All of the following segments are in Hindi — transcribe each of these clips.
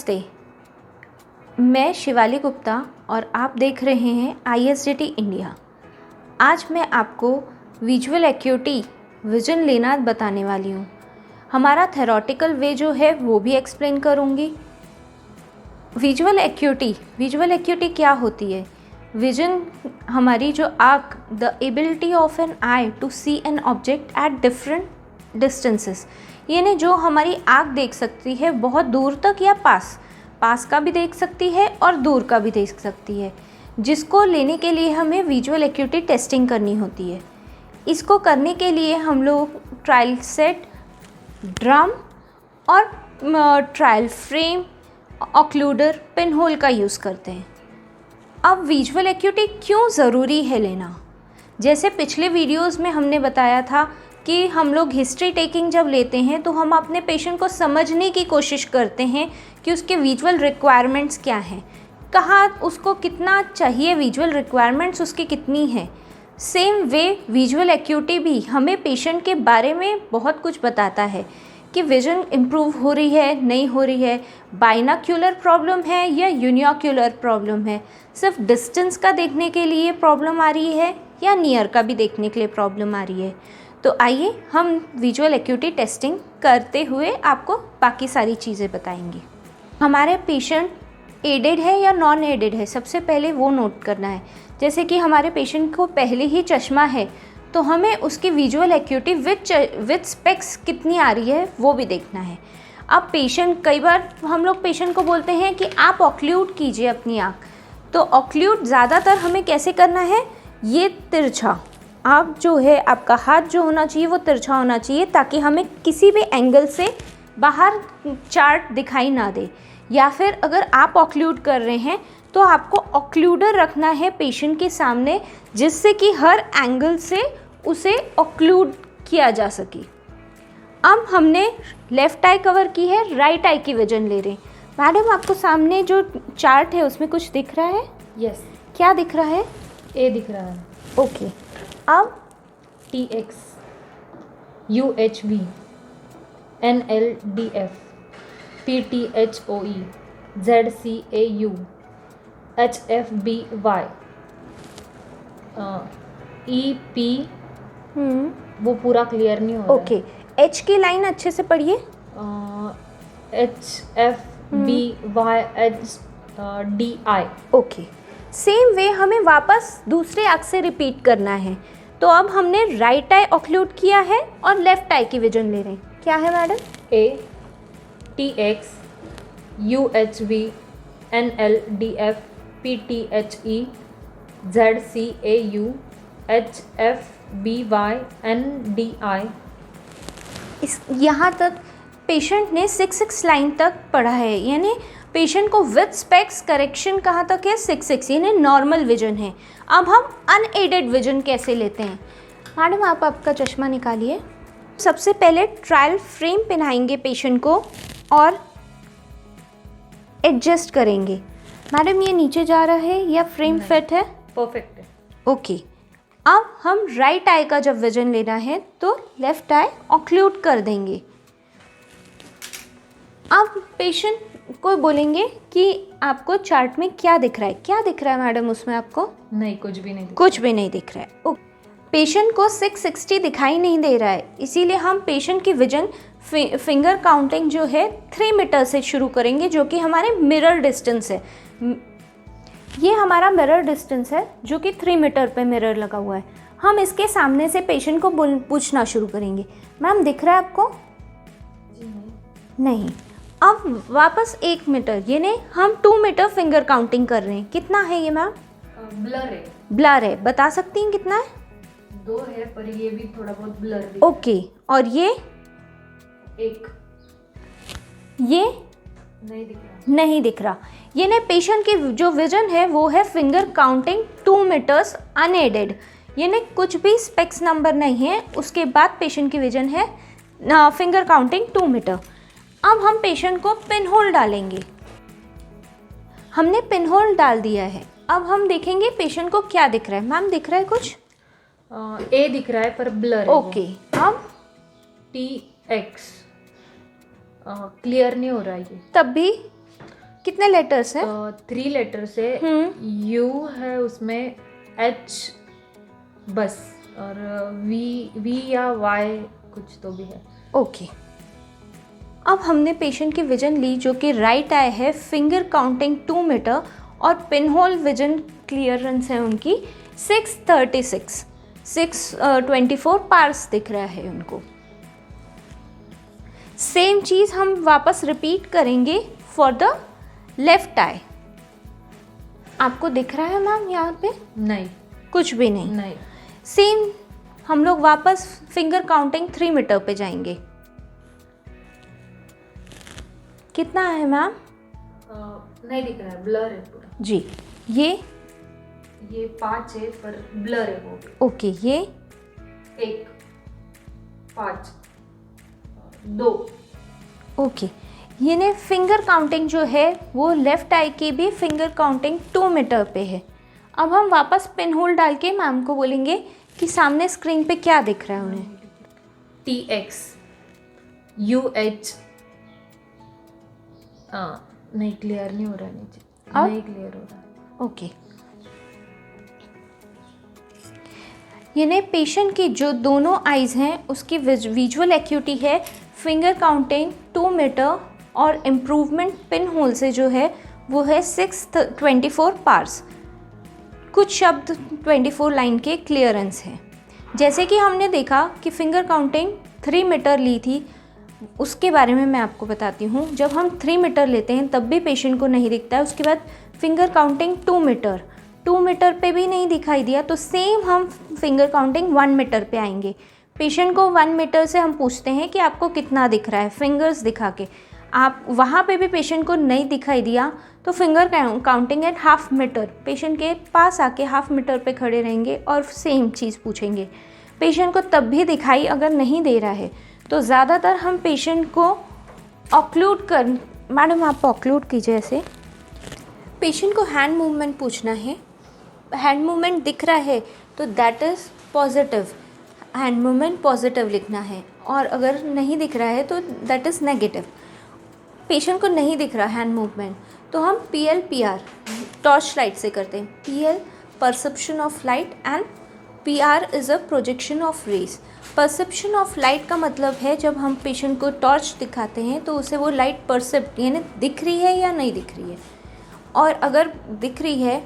नमस्ते, मैं शिवाली गुप्ता और आप देख रहे हैं ISDT इंडिया। आज मैं आपको विजुअल एक्यूटी विज़न लेना बताने वाली हूँ। हमारा थेरोटिकल वे जो है वो भी एक्सप्लेन करूँगी। विजुअल एक्यूटी क्या होती है? विजन हमारी जो आँख, the ability of an eye to see an object at different distances, यानी जो हमारी आँख देख सकती है बहुत दूर तक या पास का भी देख सकती है और दूर का भी देख सकती है, जिसको लेने के लिए हमें विजुअल एक्यूटी टेस्टिंग करनी होती है। इसको करने के लिए हम लोग ट्रायल सेट, ड्रम और ट्रायल फ्रेम, ऑक्लूडर, पिन होल का यूज़ करते हैं। अब विजुअल एक्यूटी क्यों ज़रूरी है लेना? जैसे पिछले वीडियोस में हमने बताया था कि हम लोग हिस्ट्री टेकिंग जब लेते हैं तो हम अपने पेशेंट को समझने की कोशिश करते हैं कि उसके विजुअल रिक्वायरमेंट्स क्या हैं, कहाँ उसको कितना चाहिए, विजुअल रिक्वायरमेंट्स उसकी कितनी है। सेम वे विजुअल एक्यूटी भी हमें पेशेंट के बारे में बहुत कुछ बताता है कि विज़न इम्प्रूव हो रही है, नहीं हो रही है, बाइनोक्यूलर प्रॉब्लम है या यूनिओक्यूलर प्रॉब्लम है, सिर्फ डिस्टेंस का देखने के लिए प्रॉब्लम आ रही है या नियर का भी देखने के लिए प्रॉब्लम आ रही है। तो आइए हम विजुअल एक्यूटी टेस्टिंग करते हुए आपको बाकी सारी चीज़ें बताएंगे। हमारे पेशेंट एडेड है या नॉन एडेड है, सबसे पहले वो नोट करना है। जैसे कि हमारे पेशेंट को पहले ही चश्मा है तो हमें उसकी विजुअल एक्यूटी विथ स्पेक्स कितनी आ रही है वो भी देखना है। अब पेशेंट, कई बार हम लोग पेशेंट को बोलते हैं कि आप ऑक्लूड कीजिए अपनी आँख, तो ऑक्लूड ज़्यादातर हमें कैसे करना है? ये तिरछा, आप जो है आपका हाथ जो होना चाहिए वो तिरछा होना चाहिए ताकि हमें किसी भी एंगल से बाहर चार्ट दिखाई ना दे। या फिर अगर आप ऑक्लूड कर रहे हैं तो आपको ऑक्लूडर रखना है पेशेंट के सामने, जिससे कि हर एंगल से उसे ऑक्लूड किया जा सके। अब हमने लेफ़्ट आई कवर की है, राइट आई की विजन ले रहे हैं। मैडम, आपको सामने जो चार्ट है उसमें कुछ दिख रहा है? यस। क्या दिख रहा है? ए दिख रहा है। ओके। अब TX, UHV, NLDF, PTHOE, ZCAU, HFBY, EP, वो पूरा क्लियर नहीं हो रहा है। ओके, एच की लाइन अच्छे से पढ़िए। HFBYHDI। ओके, सेम वे हमें वापस दूसरे आँख से रिपीट करना है। तो अब हमने राइट आई ऑक्लूड किया है और लेफ्ट आई की विजन ले रहे हैं। क्या है madam? A, TX, UHV, NLDF, PTHE, ZCAU, HFBY, NDI। इस यहाँ तक पेशेंट ने 6 लाइन तक पढ़ा है, यानी पेशेंट को विथ स्पेक्स करेक्शन कहाँ तक है? 6, यानी नॉर्मल विजन है। अब हम अनएडेड विजन कैसे लेते हैं? मैडम, आप आपका चश्मा निकालिए। सबसे पहले ट्रायल फ्रेम पहनाएंगे पेशेंट को और एडजस्ट करेंगे। मैडम, ये नीचे जा रहा है या फ्रेम फिट है? परफेक्ट है। ओके। अब हम राइट आई का जब विजन लेना है तो लेफ्ट आई ऑक्लूड कर देंगे। अब पेशेंट को बोलेंगे कि आपको चार्ट में क्या दिख रहा है? क्या दिख रहा है मैडम उसमें आपको? नहीं, कुछ भी नहीं। कुछ भी नहीं दिख रहा है। पेशेंट को 660 दिखाई नहीं दे रहा है, इसीलिए हम पेशेंट की विजन फिंगर काउंटिंग जो है 3 मीटर से शुरू करेंगे, जो कि हमारे मिरर डिस्टेंस है। ये हमारा मिरर डिस्टेंस है जो कि 3 मीटर पे मिरर लगा हुआ है। हम इसके सामने से पेशेंट को पूछना शुरू करेंगे, मैम दिख रहा है आपको? नहीं। अब वापस 1 मीटर, यानी हम 2 मीटर फिंगर काउंटिंग कर रहे हैं। कितना है ये मैम? ब्लर है। ब्लर है, बता सकती हैं कितना है? 2 है, पर ये भी थोड़ा बहुत ब्लर है। ओके। और ये 1, ये नहीं दिख रहा। नहीं दिख रहा। ये ने पेशेंट की जो विजन है वो है फिंगर काउंटिंग 2 मीटर्स अनएडेड, यानी कुछ भी स्पेक्स नंबर नहीं है। उसके बाद पेशेंट की विजन है फिंगर काउंटिंग 2 मीटर। अब हम पेशेंट को पिन होल डालेंगे। हमने पिन होल डाल दिया है। अब हम देखेंगे पेशेंट को क्या दिख रहा है। मैम, दिख रहा है कुछ? ए दिख रहा है पर ब्लर है। ओके। अब TX क्लियर नहीं हो रहा है ये। तब भी कितने लेटर्स है? 3 लेटर्स है। यू है उसमें, एच बस, और वी या वाई कुछ तो भी है। ओके। अब हमने पेशेंट की विजन ली जो कि राइट आई है, फिंगर काउंटिंग 2 मीटर और पिन होल विजन क्लियरेंस है उनकी 624 पार्स दिख रहा है उनको। सेम चीज़ हम वापस रिपीट करेंगे फॉर द लेफ्ट आई। आपको दिख रहा है मैम यहाँ पे? नहीं, कुछ भी नहीं। नहीं। सेम हम लोग वापस फिंगर काउंटिंग 3 मीटर पे जाएंगे। कितना है मैम? नहीं दिख रहा है, ब्लर है पूरा जी। ये 5 है पर ब्लर है वो। ओके। ये 1 5 2। ओके। ये ने फिंगर काउंटिंग जो है वो लेफ़्ट आई की भी फिंगर काउंटिंग 2 मीटर पे है। अब हम वापस पिन होल डाल के मैम को बोलेंगे कि सामने स्क्रीन पे क्या दिख रहा है उन्हें। TX UH। नहीं, क्लियर नहीं हो रहा नीचे। अब? नहीं क्लियर हो रहा। ओके। यानी पेशेंट की जो दोनों आइज़ हैं उसकी विजुअल एक्यूटी है फिंगर काउंटिंग 2 मीटर और इम्प्रूवमेंट पिन होल से जो है वो है 624 पार्स। कुछ शब्द 24 लाइन के क्लियरेंस है। जैसे कि हमने देखा कि फिंगर काउंटिंग 3 मीटर ली थी, उसके बारे में मैं आपको बताती हूँ। जब हम 3 मीटर लेते हैं तब भी पेशेंट को नहीं दिखता है। उसके बाद फिंगर काउंटिंग 2 मीटर पे भी नहीं दिखाई दिया तो सेम हम फिंगर काउंटिंग 1 मीटर पे आएंगे। पेशेंट को 1 मीटर से हम पूछते हैं कि आपको कितना दिख रहा है, फिंगर्स दिखा के। आप वहाँ पे भी पेशेंट को नहीं दिखाई दिया तो finger counting at half metre, patient के पास आके हाफ मीटर पे खड़े रहेंगे और सेम चीज़ पूछेंगे। पेशेंट को तब भी दिखाई अगर नहीं दे रहा है तो ज़्यादातर हम पेशेंट को ऑक्लूड कर, मैडम आप ऑक्लूड कीजिए ऐसे। पेशेंट को हैंड मूवमेंट पूछना है। हैंड मूवमेंट दिख रहा है तो that is positive, hand movement positive लिखना है। और अगर नहीं दिख रहा है तो दैट इज़ नेगेटिव। पेशेंट को नहीं दिख रहा हैंड मूवमेंट तो हम PL PR टॉर्च लाइट से करते हैं। PL perception of light and PR is a projection of rays. Perception of light का मतलब है जब हम पेशेंट को टॉर्च दिखाते हैं तो उसे वो लाइट परसेप्ट यानी दिख रही है या नहीं दिख रही है, और अगर दिख रही है,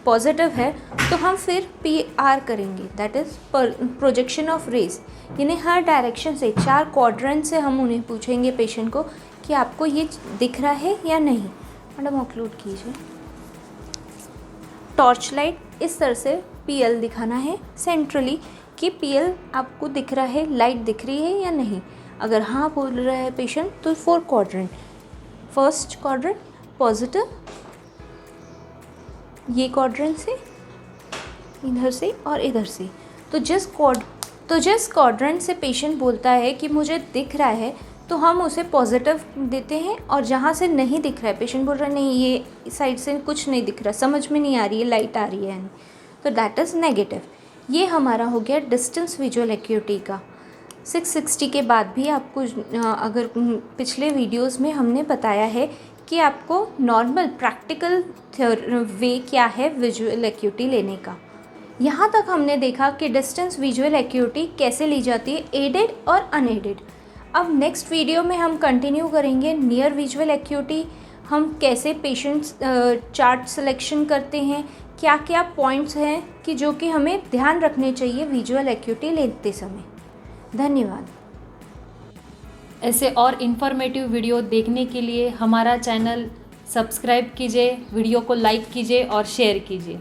पॉजिटिव है, तो हम फिर PR करेंगे, that is projection of rays. यानी हर डायरेक्शन से 4 क्वाड्रेंट से हम उन्हें पूछेंगे पेशेंट को कि आपको ये दिख रहा है या नहीं। मैडम ऑक्लूड कीजिए। टॉर्च लाइट इस तरह से PL दिखाना है सेंट्रली कि PL आपको दिख रहा है, लाइट दिख रही है या नहीं। अगर हाँ बोल रहा है पेशेंट तो 4 क्वाड्रेंट, फर्स्ट क्वाड्रेंट पॉजिटिव, ये क्वाड्रेंट से, इधर से और इधर से। तो जिस क्वाड्रेंट से पेशेंट बोलता है कि मुझे दिख रहा है तो हम उसे पॉजिटिव देते हैं, और जहाँ से नहीं दिख रहा है, पेशेंट बोल रहा है नहीं ये साइड से कुछ नहीं दिख रहा, समझ में नहीं आ रही है, लाइट आ रही है, तो दैट इज़ नेगेटिव। ये हमारा हो गया डिस्टेंस विजुअल एक्यूटी का। 660 के बाद भी आपको अगर पिछले वीडियोस में हमने बताया है कि आपको नॉर्मल प्रैक्टिकल वे क्या है विजुअल एक्यूटी लेने का। यहाँ तक हमने देखा कि डिस्टेंस विजुअल एक्यूटी कैसे ली जाती है, एडेड और अनएडेड। अब नेक्स्ट वीडियो में हम कंटिन्यू करेंगे नियर विजुअल एक्यूटी। हम कैसे पेशेंट्स चार्ट सिलेक्शन करते हैं, क्या क्या पॉइंट्स हैं कि जो कि हमें ध्यान रखने चाहिए विजुअल एक्यूटी लेते समय। धन्यवाद। ऐसे और इन्फॉर्मेटिव वीडियो देखने के लिए हमारा चैनल सब्सक्राइब कीजिए, वीडियो को लाइक कीजिए और शेयर कीजिए।